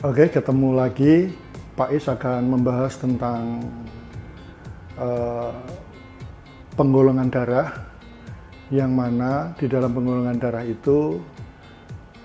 Oke, ketemu lagi. Pak Is akan membahas tentang penggolongan darah, yang mana di dalam penggolongan darah itu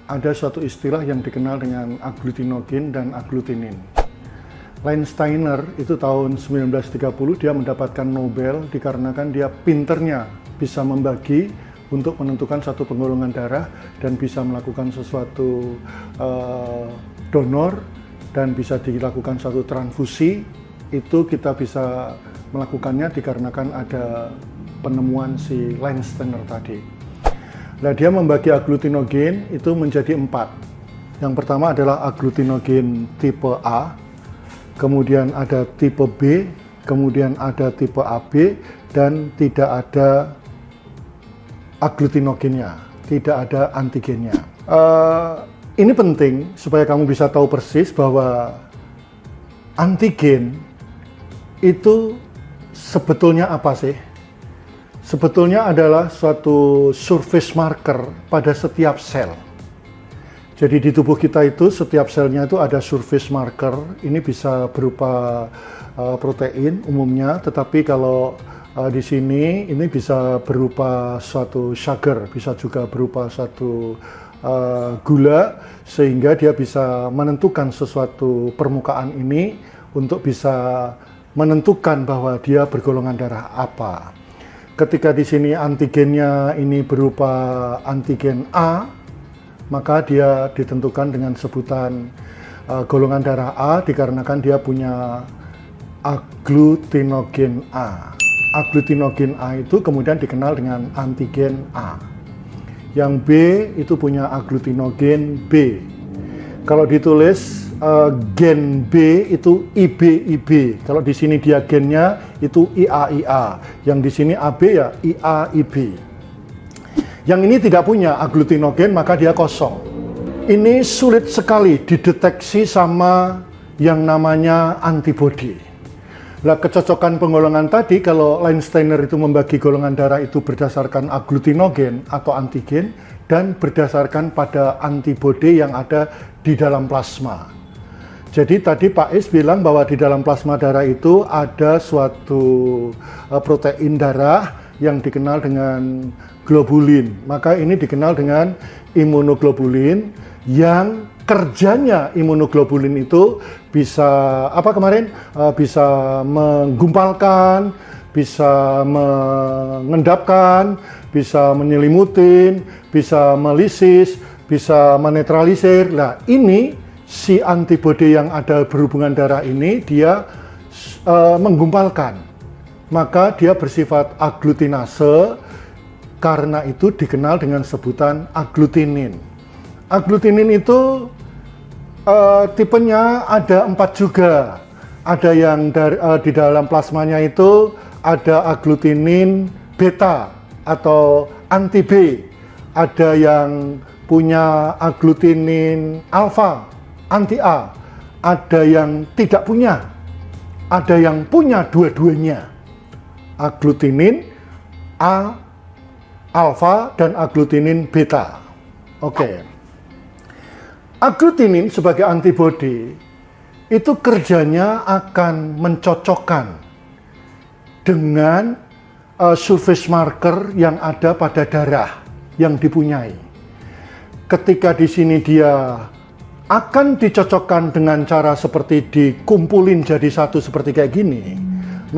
ada suatu istilah yang dikenal dengan agglutinogen dan agglutinin. Linus Steiner itu tahun 1930 dia mendapatkan Nobel dikarenakan dia pinternya bisa membagi untuk menentukan satu penggolongan darah dan bisa melakukan sesuatu donor dan bisa dilakukan satu transfusi. Itu kita bisa melakukannya dikarenakan ada penemuan si Linus Steiner tadi. Nah, dia membagi agglutinogen itu menjadi 4. Yang pertama adalah agglutinogen tipe A, kemudian ada tipe B, kemudian ada tipe AB, dan tidak ada agglutinogennya, tidak ada antigennya. Ini penting supaya kamu bisa tahu persis bahwa antigen itu sebetulnya apa sih? Sebetulnya adalah suatu surface marker pada setiap sel. Jadi di tubuh kita itu setiap selnya itu ada surface marker. Ini bisa berupa protein umumnya, tetapi kalau di sini ini bisa berupa suatu sugar, bisa juga berupa suatu gula, sehingga dia bisa menentukan sesuatu permukaan ini untuk bisa menentukan bahwa dia bergolongan darah apa. Ketika di sini antigennya ini berupa antigen A, maka dia ditentukan dengan sebutan golongan darah A dikarenakan dia punya agglutinogen A. Agglutinogen A itu kemudian dikenal dengan antigen A. Yang B itu punya agglutinogen B. Kalau ditulis gen B itu IB. Kalau di sini dia gennya itu IA. Yang di sini AB ya IA-IB. Yang ini tidak punya agglutinogen maka dia kosong. Ini sulit sekali dideteksi sama yang namanya antibody. Nah, kecocokan penggolongan tadi, kalau Linus Steiner itu membagi golongan darah itu berdasarkan agglutinogen atau antigen dan berdasarkan pada antibodi yang ada di dalam plasma. Jadi tadi Pak Is bilang bahwa di dalam plasma darah itu ada suatu protein darah yang dikenal dengan globulin. Maka ini dikenal dengan imunoglobulin, yang kerjanya imunoglobulin itu bisa bisa menggumpalkan, bisa mengendapkan, bisa menyelimutin, bisa melisis, bisa menetralisir. Nah, ini si antibodi yang ada berhubungan darah ini dia menggumpalkan. Maka dia bersifat agglutinase, karena itu dikenal dengan sebutan agglutinin. Agglutinin itu tipenya ada 4 juga. Ada yang di dalam plasmanya itu ada agglutinin beta atau anti B. Ada yang punya agglutinin alfa, anti A. Ada yang tidak punya. Ada yang punya dua-duanya. Agglutinin A, alfa, dan agglutinin beta. Oke. Agglutinin sebagai antibodi itu kerjanya akan mencocokkan dengan surface marker yang ada pada darah yang dipunyai. Ketika di sini dia akan dicocokkan dengan cara seperti dikumpulin jadi satu seperti kayak gini,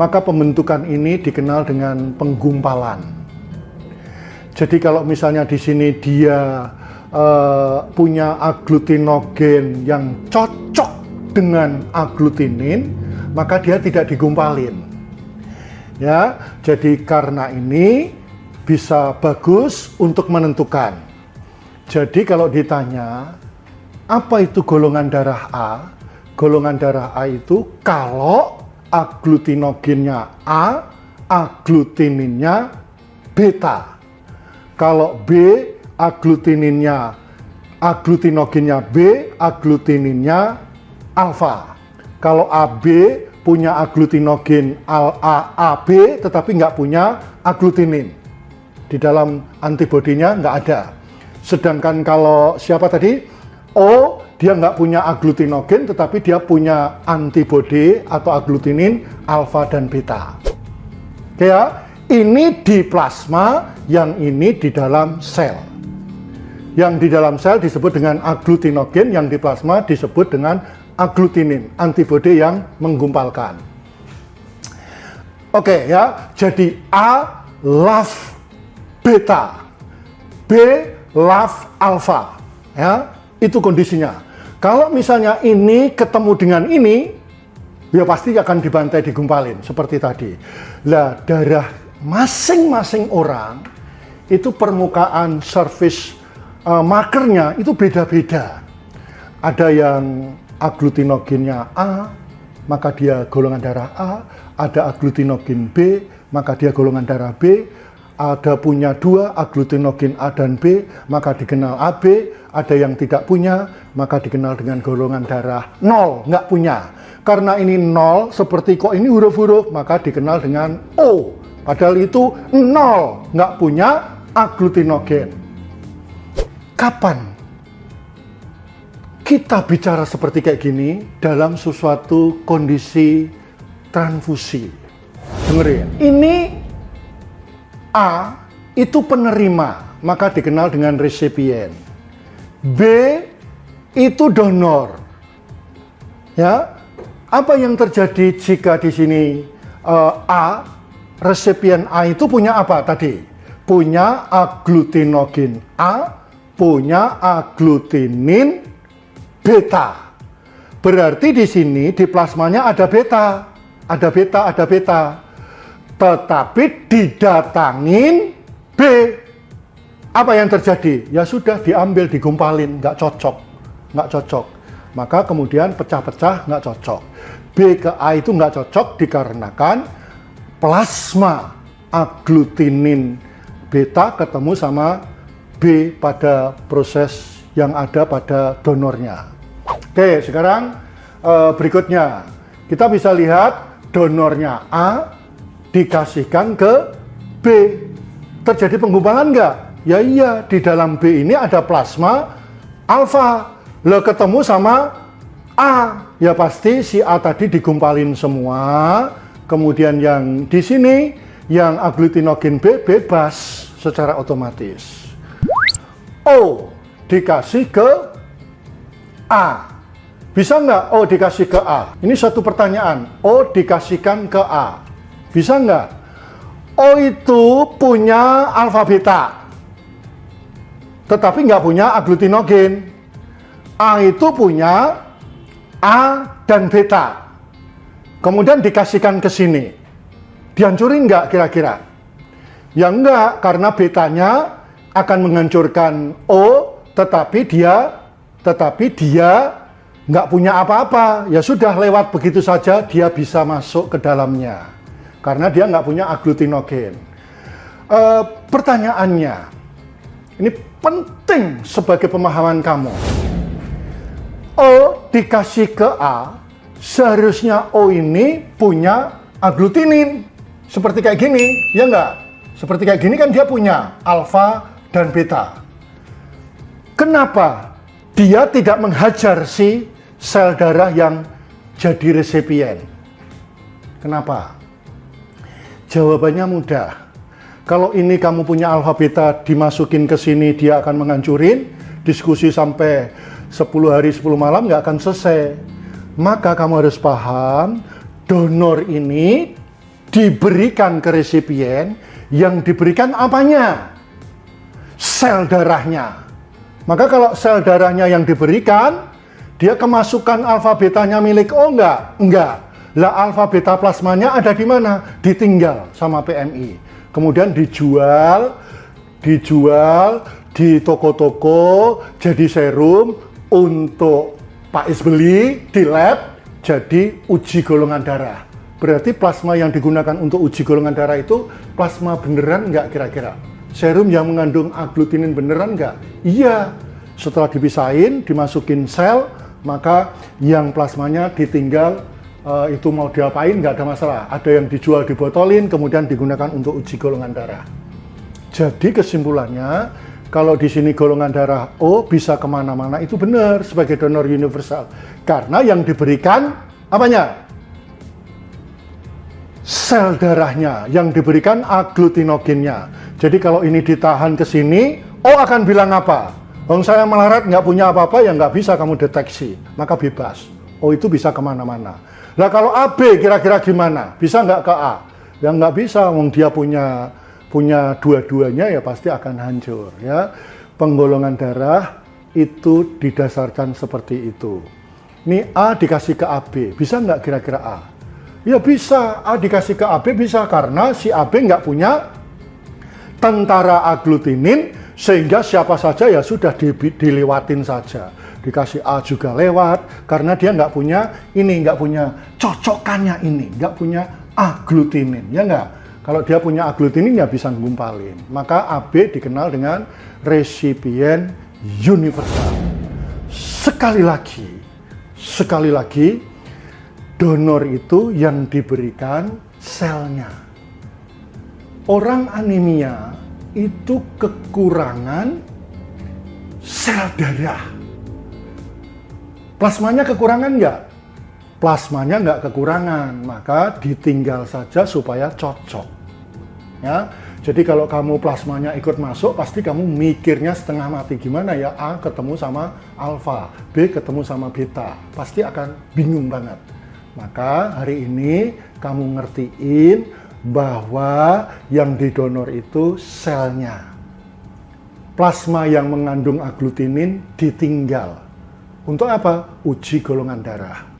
maka pembentukan ini dikenal dengan penggumpalan. Jadi kalau misalnya di sini dia punya agglutinogen yang cocok dengan agglutinin, maka dia tidak digumpalin. Ya, jadi karena ini bisa bagus untuk menentukan. Jadi kalau ditanya apa itu golongan darah A? Golongan darah A itu kalau agglutinogennya A, agglutininnya beta. Kalau B, agglutinogennya B, agglutininnya alfa. Kalau AB punya agglutinogen AB tetapi nggak punya agglutinin. Di dalam antibodinya nggak ada. Sedangkan kalau siapa tadi? O dia nggak punya agglutinogen, tetapi dia punya antibodi atau agglutinin alfa dan beta. Oke ya, ini di plasma, yang ini di dalam sel. Yang di dalam sel disebut dengan agglutinogen, yang di plasma disebut dengan agglutinin, antibodi yang menggumpalkan. Oke ya, jadi A love beta, B love alfa, ya itu kondisinya. Kalau misalnya ini ketemu dengan ini, ya pasti akan dibantai, digumpalin seperti tadi. Lah, darah masing-masing orang itu permukaan surface markernya itu beda-beda. Ada yang agglutinogennya A, maka dia golongan darah A. Ada agglutinogen B, maka dia golongan darah B. Ada punya 2 agglutinogen A dan B, maka dikenal AB. Ada yang tidak punya, maka dikenal dengan golongan darah 0, nggak punya. Karena ini 0, seperti kok ini huruf-huruf, maka dikenal dengan O. Padahal itu 0, nggak punya agglutinogen. Kapan kita bicara seperti kayak gini dalam sesuatu kondisi transfusi? Dengerin, ini A itu penerima, maka dikenal dengan resipien. B itu donor. Ya, apa yang terjadi jika di sini A, resipien A itu punya apa tadi? Punya agglutinogen A, punya agglutinin beta. Berarti di sini di plasmanya ada beta, ada beta, ada beta. Tetapi didatangin B. Apa yang terjadi? Ya sudah diambil, digumpalin, nggak cocok, nggak cocok. Maka kemudian pecah-pecah, nggak cocok. B ke A itu nggak cocok dikarenakan plasma agglutinin beta ketemu sama B pada proses yang ada pada donornya. Oke, sekarang berikutnya kita bisa lihat donornya A dikasihkan ke B. Terjadi penggumpalan nggak? Ya iya, di dalam B ini ada plasma alfa. Lo ketemu sama A, ya pasti si A tadi digumpalin semua. Kemudian yang di sini, yang agglutinogen B bebas secara otomatis. O dikasih ke A. Bisa nggak O dikasih ke A? Ini satu pertanyaan. O dikasihkan ke A. Bisa nggak? O itu punya alfa beta, tetapi nggak punya agglutinogen. A itu punya A dan beta. Kemudian dikasihkan ke sini. Dihancurin nggak kira-kira? Ya enggak, karena betanya akan menghancurkan O, tetapi dia nggak punya apa-apa. Ya sudah, lewat begitu saja dia bisa masuk ke dalamnya. Karena dia nggak punya agglutinogen. Pertanyaannya, ini penting sebagai pemahaman kamu. O dikasih ke A, seharusnya O ini punya agglutinin. Seperti kayak gini, ya nggak? Seperti kayak gini kan dia punya alfa dan beta. Kenapa dia tidak menghajar si sel darah yang jadi resipien? Kenapa? Jawabannya mudah. Kalau ini kamu punya alfa beta dimasukin ke sini, dia akan menghancurin. Diskusi sampai 10 hari 10 malam nggak akan selesai. Maka kamu harus paham, donor ini diberikan ke resipien, yang diberikan apanya? Sel darahnya. Maka kalau sel darahnya yang diberikan, dia kemasukan alfa betanya milik O enggak? Enggak. Lah alfa beta plasmanya ada di mana? Ditinggal sama PMI. Kemudian dijual di toko-toko jadi serum untuk Pak Is beli di lab jadi uji golongan darah. Berarti plasma yang digunakan untuk uji golongan darah itu plasma beneran nggak kira-kira? Serum yang mengandung agglutinin beneran nggak? Iya. Setelah dipisahin, dimasukin sel, maka yang plasmanya ditinggal. Itu mau diapain nggak ada masalah. Ada yang dijual dibotolin, kemudian digunakan untuk uji golongan darah. Jadi kesimpulannya, kalau di sini golongan darah O bisa kemana-mana, itu benar sebagai donor universal. Karena yang diberikan apanya? Sel darahnya, yang diberikan aglutinogennya. Jadi kalau ini ditahan ke sini, O akan bilang apa? Saya melarat nggak punya apa-apa, ya nggak bisa kamu deteksi, maka bebas. O itu bisa kemana-mana. Nah kalau AB kira-kira gimana? Bisa nggak ke A? Ya nggak bisa, dia punya dua-duanya, ya pasti akan hancur. Ya, penggolongan darah itu didasarkan seperti itu. Ini A dikasih ke AB, bisa nggak kira-kira A? Ya bisa, A dikasih ke AB bisa, karena si AB nggak punya tentara aglutinin, sehingga siapa saja ya sudah dilewatin saja. Dikasih A juga lewat, karena dia nggak punya ini, nggak punya cocokannya ini, nggak punya aglutinin, ya nggak? Kalau dia punya aglutinin ya bisa ngumpalin. Maka AB dikenal dengan resipien universal. Sekali lagi, donor itu yang diberikan selnya. Orang anemia itu kekurangan sel darah. Plasmanya kekurangan nggak? Plasmanya nggak kekurangan, maka ditinggal saja supaya cocok. Ya, jadi kalau kamu plasmanya ikut masuk, pasti kamu mikirnya setengah mati. Gimana ya, A ketemu sama alfa, B ketemu sama beta, pasti akan bingung banget. Maka hari ini kamu ngertiin bahwa yang didonor itu selnya. Plasma yang mengandung aglutinin ditinggal. Untuk apa? Uji golongan darah.